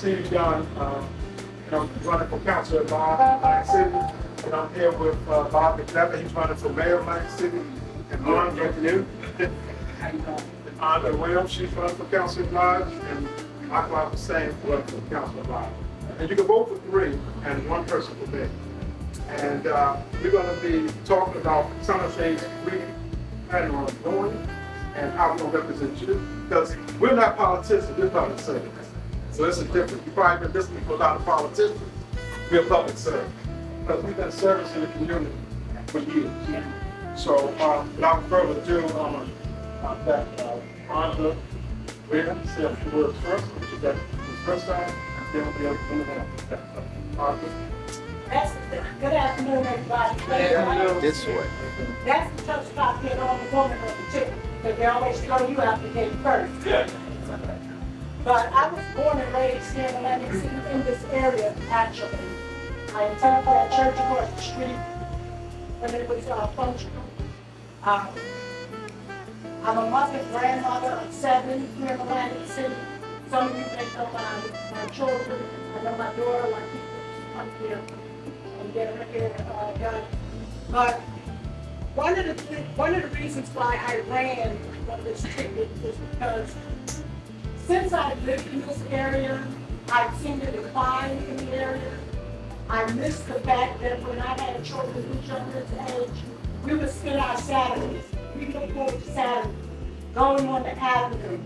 Steve Young, running for council at Atlantic City. And I'm here with Bob McNevin. He's running for mayor of Atlantic City. And Ron, good afternoon. And Andre Williams, she's running for council at large. And Michael Hussein running for council at large. And you can vote for 3 and 1 person for mayor. And we're going to be talking about some of the things we plan on doing and how we're going to represent you. Because we're not politicians, we're public servants. So this is different. You've probably been listening to a lot of politicians. We're public servants. Because we've been servicing the community for years. So without further ado, I'm going to let Andre Williams say a few words first, which is that the first time, and then we'll be able to move on. Good afternoon, everybody. This way. That's the tough spot getting on the woman of the chicken, because they always throw you out the gate first. Yeah. But I was born and raised here in Atlantic City in this area, actually. I attended that church across the street when it was functional. I'm a mother, grandmother of 7 here in Atlantic City. Some of you may know my children. I know my daughter, my people come here and get her hair done. But one of the reasons why I ran for this ticket is because since I've lived in this area, I've seen the decline in the area. I miss the fact that when I had children who were this age, we would spend our Saturdays. We look forward to Saturdays, going on the avenue,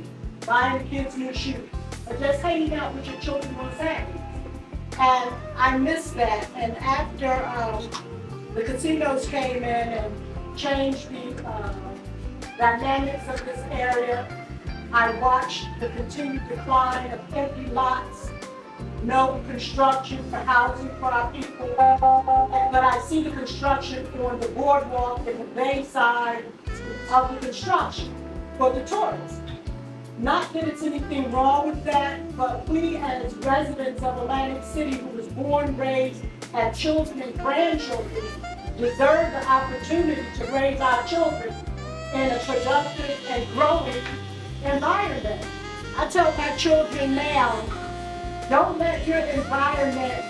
buying the kids new shoes, or just hanging out with your children on Saturdays. And I miss that. And after the casinos came in and changed the dynamics of this area, I watched the continued decline of empty lots, no construction for housing for our people, but I see the construction on the boardwalk and the bay side of the construction for the tourists. Not that it's anything wrong with that, but we as residents of Atlantic City who was born, raised, had children and grandchildren deserve the opportunity to raise our children in a productive and growing environment. I tell my children now, don't let your environment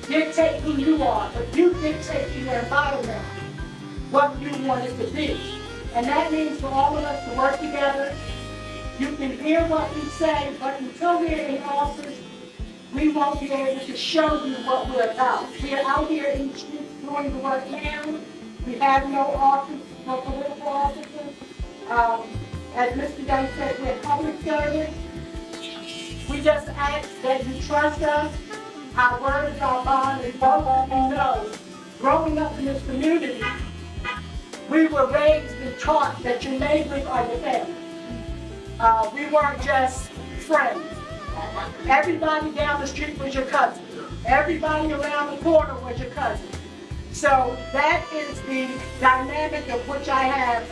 dictate who you are, but you dictate to your environment what you want it to be. And that means for all of us to work together. You can hear what we say, but until we're in office, we won't be able to show you what we're about. We're out here in the streets doing the work now. We have no office, no political offices. As Mr. Young said, we're public servants. We just ask that you trust us. Our word is our bond, and both of you know, growing up in this community, we were raised and taught that your neighbors are your family. We weren't just friends. Everybody down the street was your cousin. Everybody around the corner was your cousin. So that is the dynamic of which I have.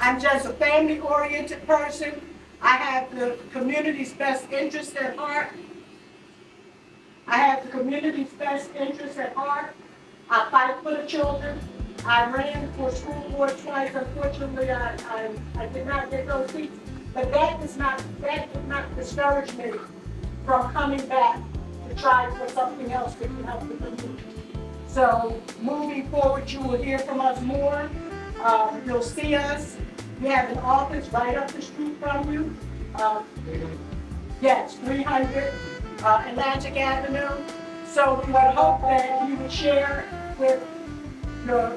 I'm just a family-oriented person. I have the community's best interest at heart. I fight for the children. I ran for school board twice. Unfortunately, I did not get those seats. But that did not discourage me from coming back to try for something else that can help the community. So moving forward, you will hear from us more. You'll see us. We have an office right up the street from you. Yes, 300 Atlantic Avenue. So we would hope that you would share with your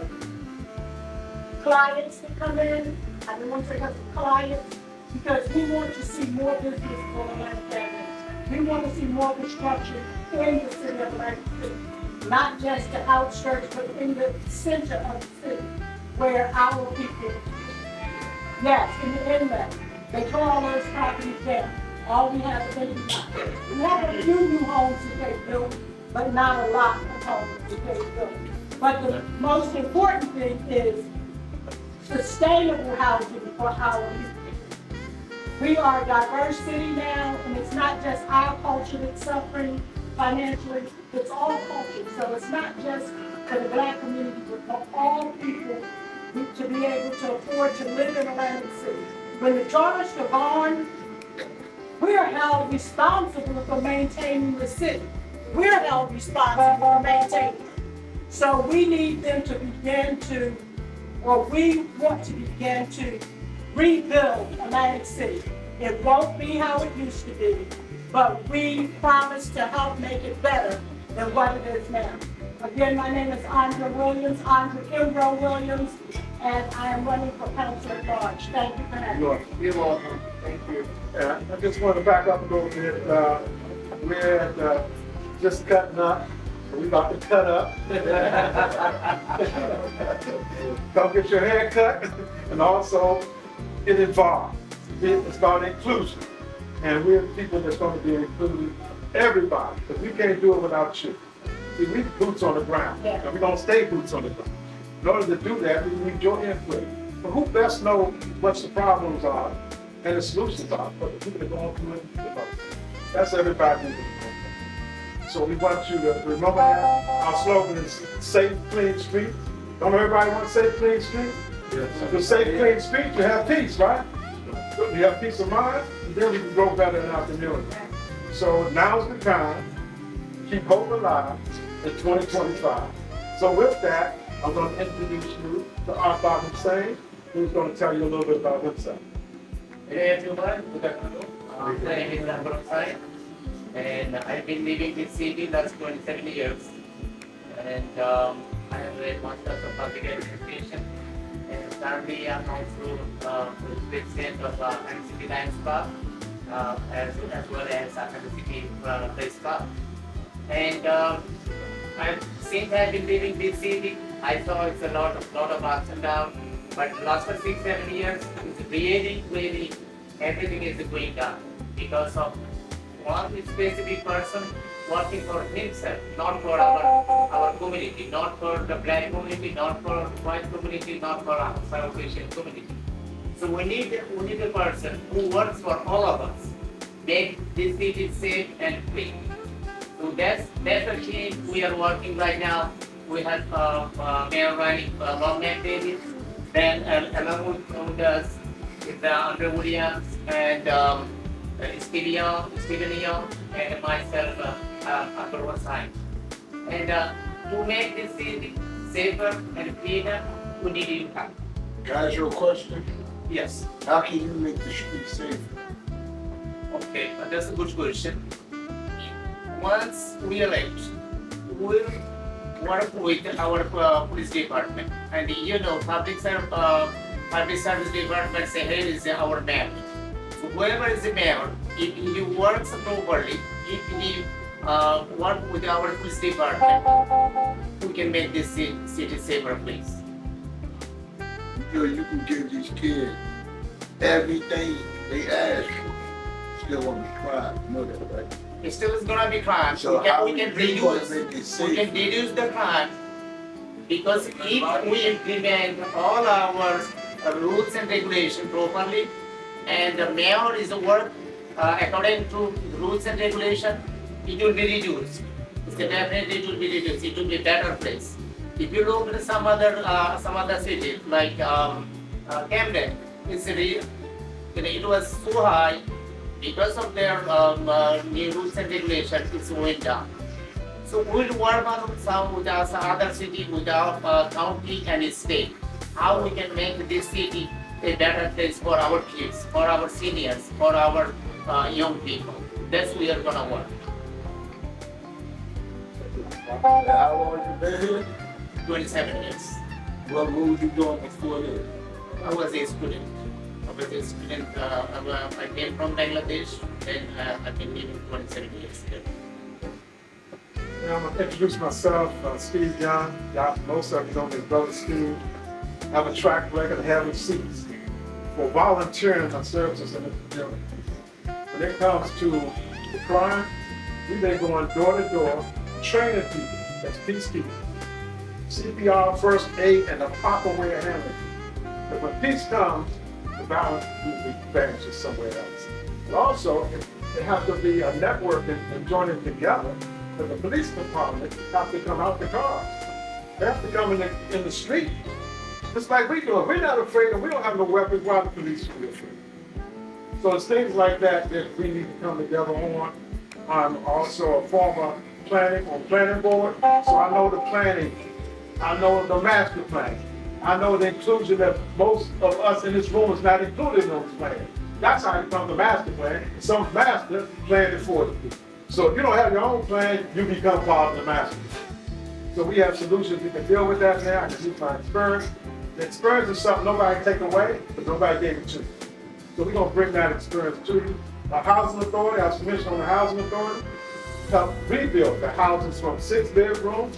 clients that come in. I don't want to say clients, because we want to see more business on Atlantic Avenue. We want to see more construction in the city of Atlantic City, not just the outskirts, but in the center of the city, where our people, yes, in the inlet, they tore all those properties down. All we have is empty lots. We have a few new homes that they built, but not a lot of homes that they built. But the most important thing is sustainable housing for our people. We are a diverse city now, and it's not just our culture that's suffering financially, it's all culture. So it's not just for the Black community, but for all people to be able to afford to live in Atlantic City. When the Charters were born, we're held responsible for maintaining the city. We're held responsible for maintaining it. So we need them to begin to, or we want to begin to rebuild Atlantic City. It won't be how it used to be, but we promise to help make it better than what it is now. Again, my name is Andra Williams, Andra Kimbrough Williams, and I am running for council at large. Thank you for having me. You're welcome. Thank you. I just want to back up a little bit. We're at, just cutting up. We're about to cut up. Come get your hair cut. And also, it involves. It's about inclusion. And we're people that's going to be including everybody. Because we can't do it without you. See, we boots on the ground. Yeah. And we're going to stay boots on the ground. In order to do that, we need your input. But who best know what the problems are and the solutions are for the people that are going through it the most? That's everybody in the room. So we want you to remember that. Our slogan is safe, clean streets. Don't everybody want safe, clean streets? Yes. With safe, clean streets, you have peace, right? You have peace of mind, and then we can grow better in our community. So now's the time. Keep hope alive in 2025. So with that, I'm going to introduce you to Arthur Hussain, who's going to tell you a little bit about himself. Hey everyone, good afternoon. My name is Arthur Hussain, and I've been living in city last 27 years. And I have a master's of public administration. And currently I'm also president of City Lions Club, as well as the City Place Club. And since I've been living this city, I saw it's a lot of ups and downs. But last 6-7 years, it's really everything is going down because of one specific person working for himself, not for our community, not for the black community, not for white community, not for our South Asian community. So we need a person who works for all of us, make this city safe and clean. So that's the change we are working right now. We have Mayor running Long Neck Davis, then along with us is Andre Williams and Stephen Young, and myself, Arthur Hussain. And to make this city safer and cleaner, we need your help. Can I ask you a question? Yes. How can you make the streets safer? Okay, that's a good question. Once we elect, we'll work with our police department, and public service department say here is our mayor. So whoever is the mayor, if he works properly, if he work with our police department, we can make this city safer place. You can give these kids everything they ask for. Still want to try. You know that, right? It still is gonna be crime. So we can reduce the crime, because if we implement all our rules and regulations properly, and the mayor is work according to rules and regulations, it will be reduced. Definitely it will be reduced. It will be a better place. If you look at some other city like Camden, it was so high. Because of their new rules and regulations, it's went down. So we'll work on some with our other city, with our county and state, how we can make this city a better place for our kids, for our seniors, for our young people. That's we are gonna work. How long you been here? 27 years. What was you doing before this? I was a student. I came from Bangladesh, and I've been living 27 years here. Now I'm going to introduce myself, Steve Young. Most of you know me as Brother Steve. I have a track record of having seats for volunteering my services in the community. When it comes to crime, we've been going door to door, training people as peacekeepers. CPR, first aid, and the proper way of handling it. But when peace comes, the violence usually vanishes somewhere else. But also, it has to be a network and joining together. But the police department have to come out the cars. They have to come in the street. Just like we do. We're not afraid, and we don't have no weapons. Why the police should be afraid? So it's things like that that we need to come together on. I'm also a former planning board, so I know the planning. I know the master plan. I know the inclusion that most of us in this room is not included in those plans. That's how you become the master plan. Some master planned it for you. So if you don't have your own plan, you become part of the master. So we have solutions. We can deal with that now. I can use my experience. The experience is something nobody can take away, but nobody gave it to you. So we're gonna bring that experience to you. The housing authority, I was commissioned on the housing authority, helped rebuild the houses from 6 bedrooms,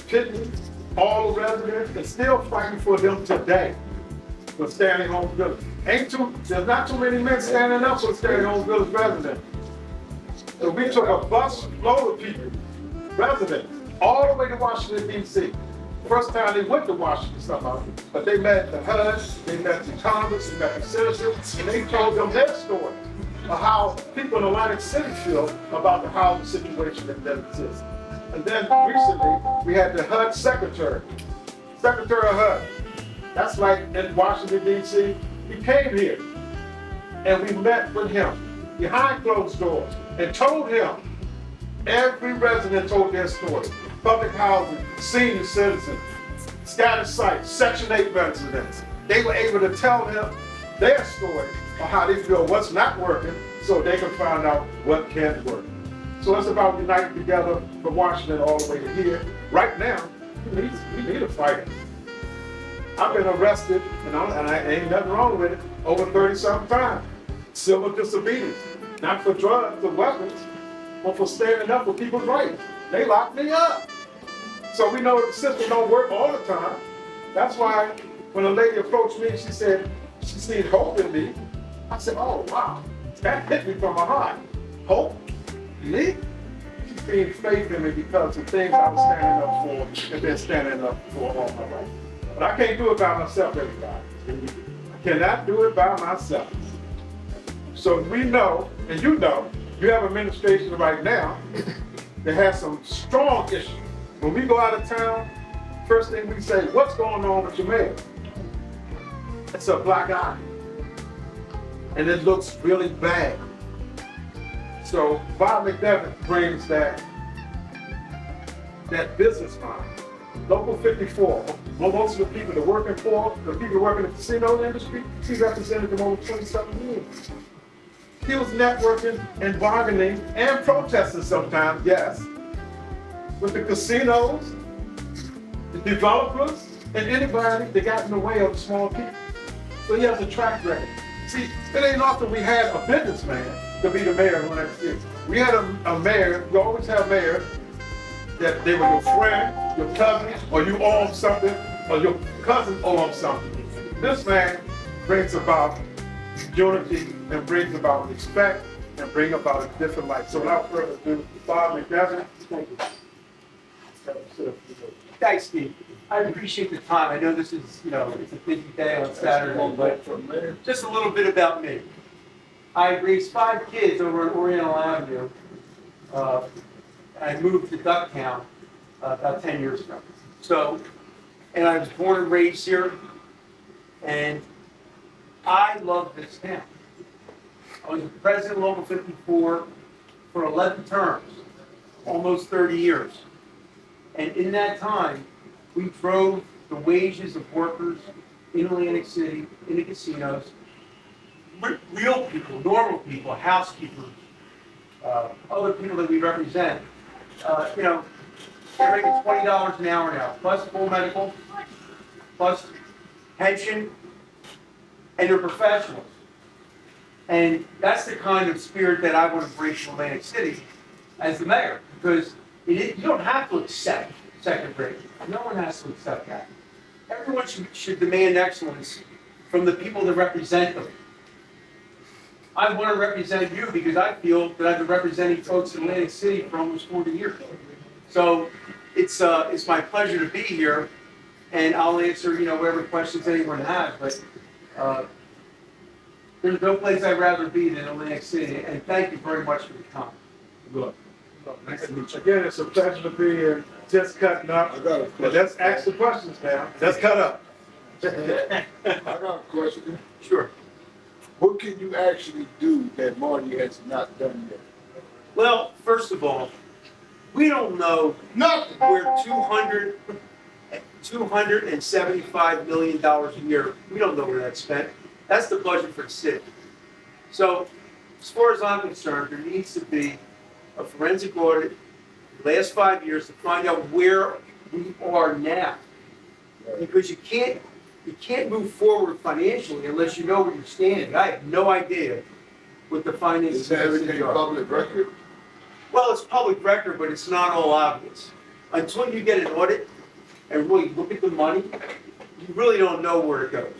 kitchens, all the residents, and still fighting for them today. For Standing Home Village. There's not too many men standing up for Standing Home Village residents. So we took a bus load of people, residents, all the way to Washington, D.C. First time they went to Washington somehow, but they met the HUD, they met the Congress, they met the citizens, and they told them their story of how people in Atlantic City feel about the housing situation that exists. And then recently, we had the HUD Secretary of HUD. That's like in Washington, D.C. He came here, and we met with him behind closed doors and told him, every resident told their story. Public housing, senior citizens, scattered sites, Section 8 residents. They were able to tell him their story of how they feel what's not working so they can find out what can work. So it's about uniting together from Washington all the way to here. Right now, we need a fighter. I've been arrested, and ain't nothing wrong with it, over 30-something times. Civil disobedience, not for drugs or weapons, but for standing up for people's rights. They locked me up. So we know the system don't work all the time. That's why when a lady approached me, she said she seen hope in me. I said, oh wow, that hit me from my heart. Hope? Me? She seen faith in me because of things I was standing up for and been standing up for all my life. But I can't do it by myself, everybody. I cannot do it by myself. So we know, and you know, you have administration right now that has some strong issues. When we go out of town, first thing we say, what's going on with your mayor? It's a black eye. And it looks really bad. So Bob McDevitt brings that business mind. Local 54, most of the people that are working for, the people working in the casino industry, he represented them over 27 years. He was networking and bargaining and protesting sometimes, yes, with the casinos, the developers, and anybody that got in the way of the small people. So he has a track record. See, it ain't often we had a businessman to be the mayor of Atlantic City. We had a mayor, you always have mayors, that they were your friend, your cousin, or you owe them something, or your cousin owe them something. This man brings about unity and brings about respect and bring about a different life. So without further ado, Bob McDevitt, thank you. Thanks, Steve. I appreciate the time. I know this is, it's a busy day on Saturday, but just a little bit about me. I raised 5 kids over on Oriental Avenue. I moved to Ducktown about 10 years ago. So, and I was born and raised here, and I love this town. I was the president of Local 54 for 11 terms, almost 30 years. And in that time, we drove the wages of workers in Atlantic City, in the casinos, real people, normal people, housekeepers, other people that we represent. They're making $20 an hour now, plus full medical, plus pension, and they're professionals. And that's the kind of spirit that I want to bring to Atlantic City as the mayor, because you don't have to accept second rate. No one has to accept that. Everyone should demand excellence from the people that represent them. I want to represent you because I feel that I've been representing folks in Atlantic City for almost 40 years. So it's my pleasure to be here, and I'll answer whatever questions anyone has. But there's no place I'd rather be than Atlantic City, and thank you very much for the time. Good. Nice to meet you. Again, it's a pleasure to be here. Just cutting up. Let's ask the questions now. Let's cut up. I got a question. Sure. What can you actually do that Marty has not done yet? Well, first of all, we don't know Nothing. where $275 million a year, we don't know where that's spent. That's the budget for the city. So, as far as I'm concerned, there needs to be a forensic audit the last 5 years to find out where we are now. Because you can't move forward financially unless you know where you're standing. I have no idea what the finances Is everything are. public record? Well, it's public record, but it's not all obvious. Until you get an audit and really look at the money, you really don't know where it goes.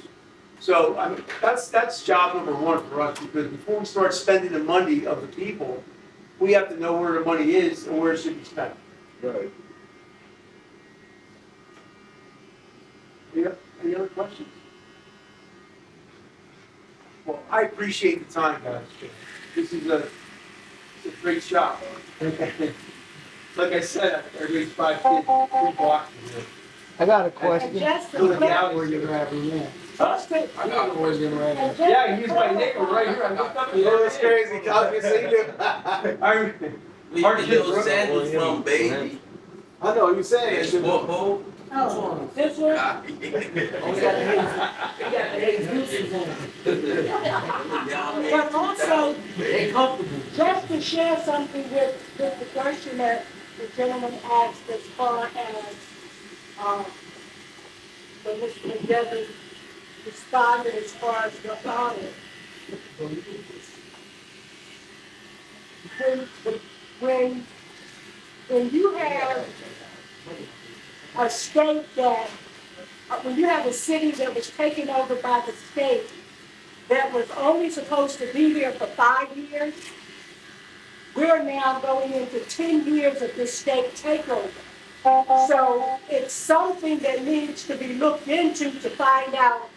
So, I mean, that's job number one for us, because before we start spending the money of the people, we have to know where the money is and where it should be spent. Right. Any other questions? Well, I appreciate the time, guys. This is a great shop. Like I said, I raised 5 kids, 3 blocks from here. I got a And question. just to Go clear- down Where you grab him in? just to- I got a question. and just Yeah, to he's my neighbor right here. I looked up. Yeah, it's crazy, cause you see them. We little sandals from baby. I know, you saying, It's it's football. Oh, this one? But also, just to share something with the question that the gentleman asked as far as, the Mr. McDevitt responded as far as the audit. When you have a state that, when you have a city that was taken over by the state that was only supposed to be here for 5 years, we're now going into 10 years of this state takeover. So it's something that needs to be looked into to find out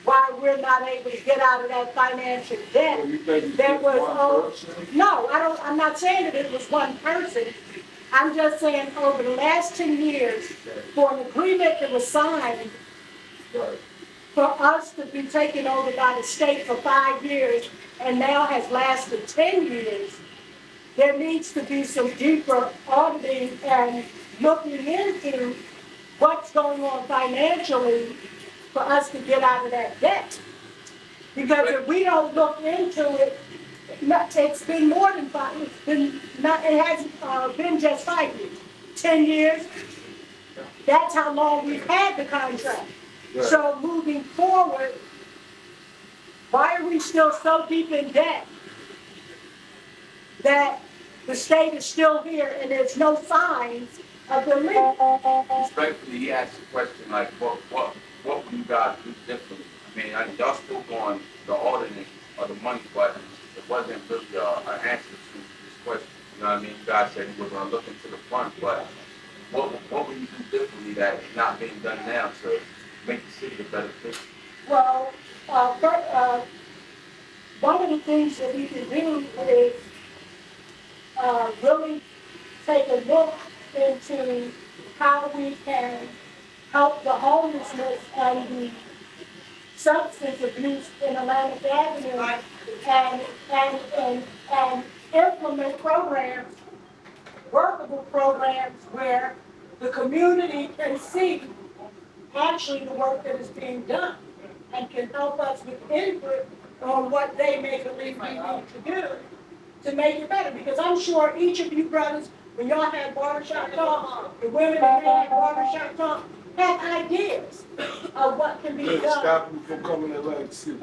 why we're not able to get out of that financial debt. So you think it's That just was, one person? no, I'm not saying that it was one person. I'm just saying over the last 10 years, for an agreement that was signed Right. for us to be taken over by the state for 5 years and now has lasted 10 years, there needs to be some deeper auditing and looking into what's going on financially for us to get out of that debt. Because if we don't look into it, it's been more than 5, it hasn't been just 5 years, 10 years. That's how long we've had the contract. Right. So moving forward, why are we still so deep in debt that the state is still here and there's no signs of the leak? Respectfully, he asked a question like, what will you guys do differently? I mean, y'all spoke on the auditing of the money, but it wasn't really an answer to this question. You know what I mean? You guys said you were gonna look into the front, but what will you do differently that is not being done now to make the city a better place? Well, one of the things that we can do is really take a look into how we can help the homelessness and the substance abuse in Atlantic Avenue and implement programs, workable programs where the community can see actually the work that is being done and can help us with input on what they may believe we need to do to make it better. Because I'm sure each of you brothers, when y'all had barbershop talk, the women that had barbershop talk, have ideas of what can be done. Stop you from coming to Atlantic City.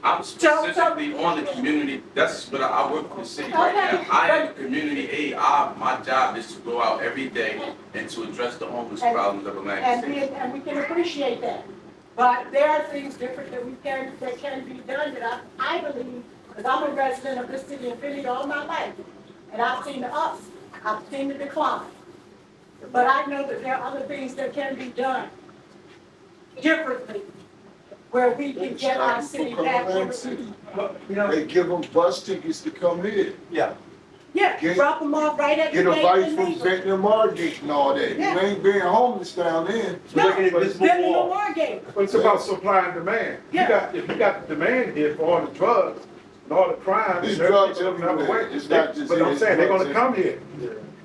I'm specifically on the community, that's what I work for the city right now. I am a community aide. My job is to go out every day and to address the homeless problems of Atlantic City. And we can appreciate that. But there are things different that can be done that I believe, because I'm a resident of this city and Philly all my life. And I've seen the ups, I've seen the decline. But I know that there are other things that can be done differently, where we can get our city back on the feet. You know, They give them bus tickets to come in. yeah. Yeah, Get- drop them off right at the Get a gate vice and from leave 'em. Ventnor Margate and all that. Yeah. You ain't being homeless down there. So like an No, invisible building a wall. war game. But it's about supply and demand. Yeah. If you got the demand here for all the drugs and all the crime. There's and drugs everything, they'll have a everywhere. way. It's not just But here, I'm it's saying, they're drugs gonna come here.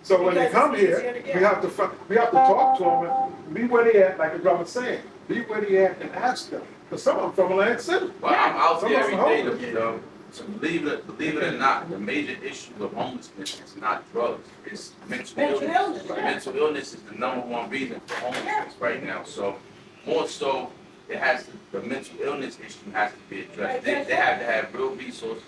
So when they Because come it's easier to here, get. we have to talk to them and be where they at, like the brother's saying. Be where they at and ask them. Because some of them from Atlantic City. Well, I'm out Some there of every them day, homeless. so believe it or not, the major issue of homelessness is not drugs, it's mental Mental illness. illness, yeah. Mental illness is the number one reason for homelessness right now, so more so, the mental illness issue has to be addressed. They have to have real resources,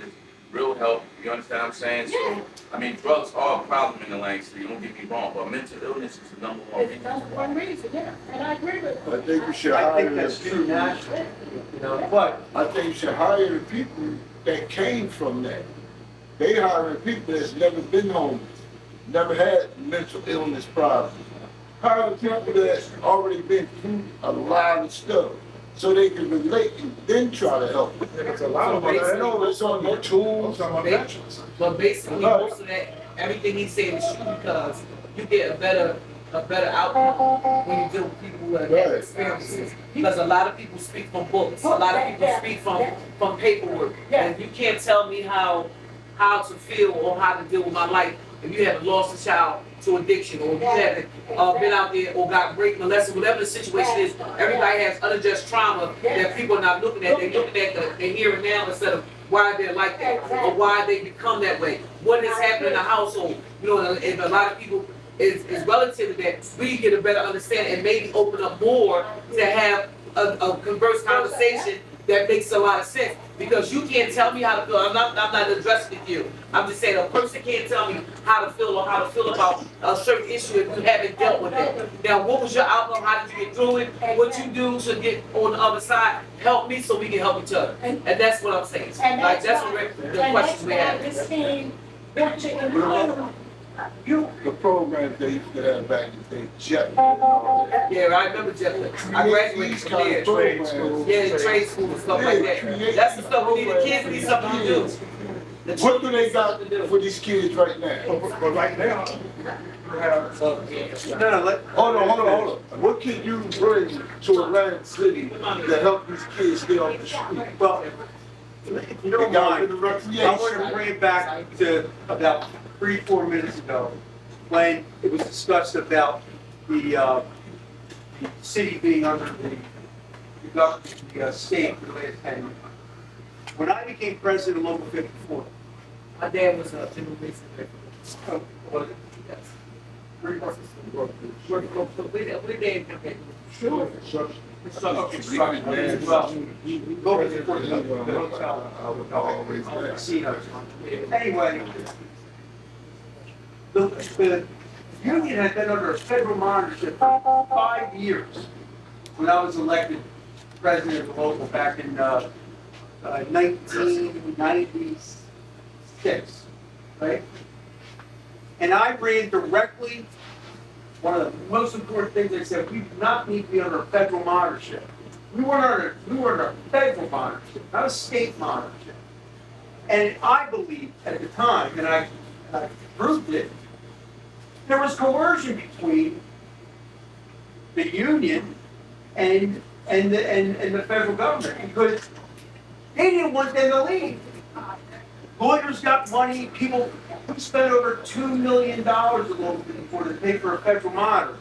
real help, you understand what I'm saying? So, I mean, drugs are a problem in Atlantic City, don't get me wrong, but mental illness is the number one It's reason. number one reason, yeah, and I agree with you. I think you should I hire think the that's true people. nationally, you know, but I think you should hire the people that came from that. They hiring people that's never been homeless, never had mental illness problems. Hire the people that's already been through a lot of stuff, so they can relate and then try to help them. There's a lot of them. I know it's on your I'm tools. talking about veterans. But basically, most of that, everything he's saying is true because you get a better outcome when you deal with people who have had Right. experiences. Because a lot of people speak from books, a lot of people speak from paperwork. And you can't tell me how to feel or how to deal with my life if you haven't lost a child to addiction, or if you haven't been out there or got raped, molested, whatever the situation is. Everybody has unaddressed trauma that people are not looking at. They're looking at the here and now instead of why they're like that or why they become that way. What has happened in the household? You know, and a lot of people is relative to that. We get a better understanding and maybe open up more to have a converse conversation that makes a lot of sense. Because you can't tell me how to feel. I'm not addressing you. I'm just saying a person can't tell me how to feel or how to feel about a certain issue if you haven't dealt with it. Now, what was your outcome? How did you get through it? What you do to get on the other side? Help me so we can help each other. And that's what I'm saying. And Like that's what why, the and questions that's we why have. this team want to include you. The programs they used to have back in the day, Jet and all that. Yeah, I remember Jeff. I graduated from there. Trade schools. Yeah, trade school and stuff like that. That's the stuff we need. The kids need something to do. The What do children they need got something to do. for these kids right now? But right now, you have, no, Hold on. What can you bring to Atlantic City to help these kids stay off the street? well, if you don't mind, I want to bring it back to about 3-4 minutes ago, when it was discussed about the city being under the government, the state for the last 10 years. When I became president of Local 54, My dad was a general basic. was it? Yes. Three months. We named him. Sure. Construction, well, go before the hotel. I always there. Casinos. Anyway, the union had been under a federal monitorship for 5 years when I was elected president of the local back in 1996, right? And I ran directly, one of the most important things they said, we do not need to be under a federal monitorship. We were under a federal monitorship, not a state monitorship. And I believed at the time, and I proved it, there was coercion between the union and the federal government because they didn't want them to leave. Lawyers got money, we spent over $2 million at Local 54 to pay for a federal monitor.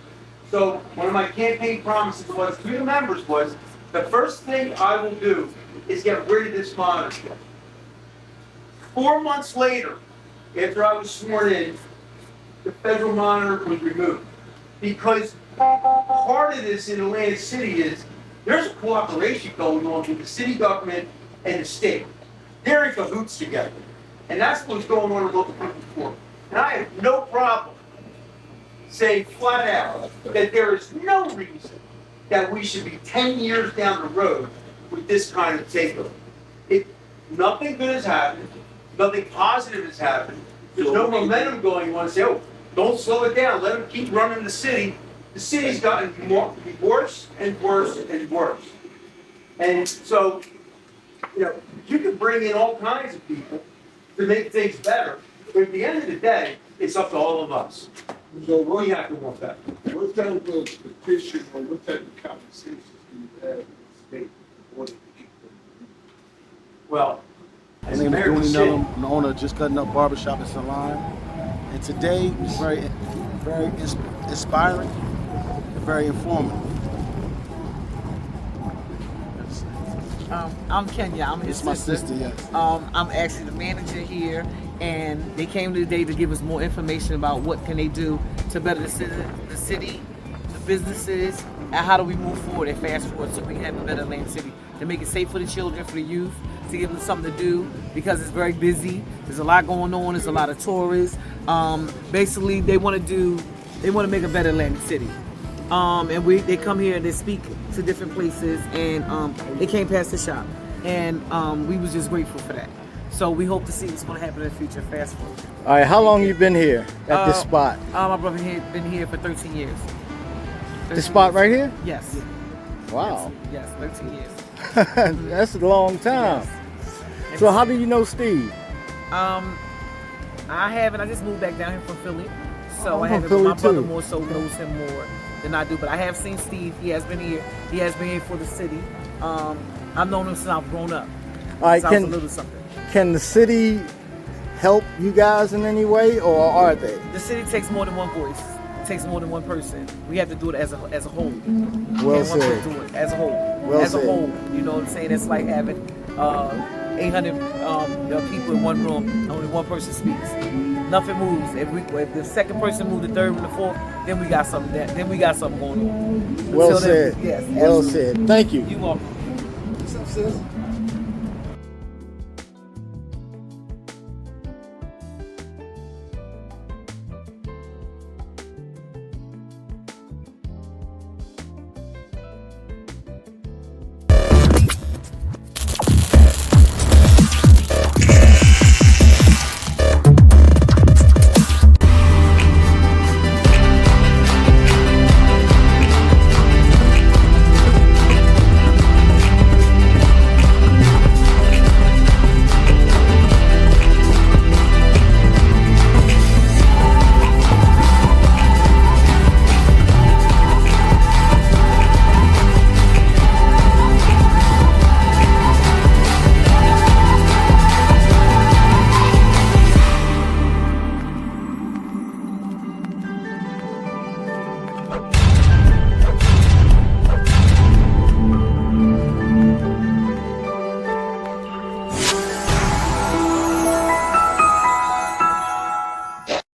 So one of my campaign promises was to the members was, the first thing I will do is get rid of this monitor. 4 months later, after I was sworn in, the federal monitor was removed. Because part of this in Atlantic City is, there's a cooperation going on with the city government and the state. They're in cahoots together. And that's what's going on in Local 54. And I have no problem saying flat out that there is no reason that we should be 10 years down the road with this kind of takeover. Nothing good has happened, nothing positive has happened. There's no momentum going on to say, oh, don't slow it down, let them keep running the city. The city's gotten worse and worse and worse. And so, you know, you can bring in all kinds of people to make things better. But at the end of the day, it's up to all of us. So We have to want that. what type of petition or what type of conversations do you have with the state in order to keep them? Well, My as name is mayor of the Dooney city, Mellum. I'm the owner of Just Cutting Up Barbershop and Salon. And today is very inspiring and very informative. I'm Kenya. I'm his It's my sister, yes. I'm actually the manager here, and they came today to give us more information about what can they do to better the city, the businesses, and how do we move forward and fast forward so we can have a better land city, to make it safe for the children, for the youth, to give them something to do because it's very busy. There's a lot going on. There's a lot of tourists. Basically, they want to make a better land city. And they come here and they speak to different places, and they came past the shop, and we was just grateful for that. So we hope to see what's going to happen in the future. Fast forward. All right, how long you been here at this spot? My brother been here for 13 years. This spot right here? Yes. Wow, Yes, 13 years. that's a long time. So how do you know Steve? I haven't. I just moved back down here from Philly, so I'm I from haven't. Philly My brother too. more so knows him more than I do. But I have seen Steve. He has been here. He has been here for the city. I've known him since I've grown up. All right, Since I was a little something. can the city help you guys in any way, or are they? The city takes more than one voice. It takes more than one person. We have to do it as a whole. Well And one person said. do it as a whole. Well as said. a whole. You know what I'm saying? It's like having 800 people in one room. Only one person speaks. Nothing moves. If the second person moves, the third and the fourth, then we got something. Then we got something going on. Well Until then, said. yes. Well absolutely. said. Thank you. You welcome. What's up, sis?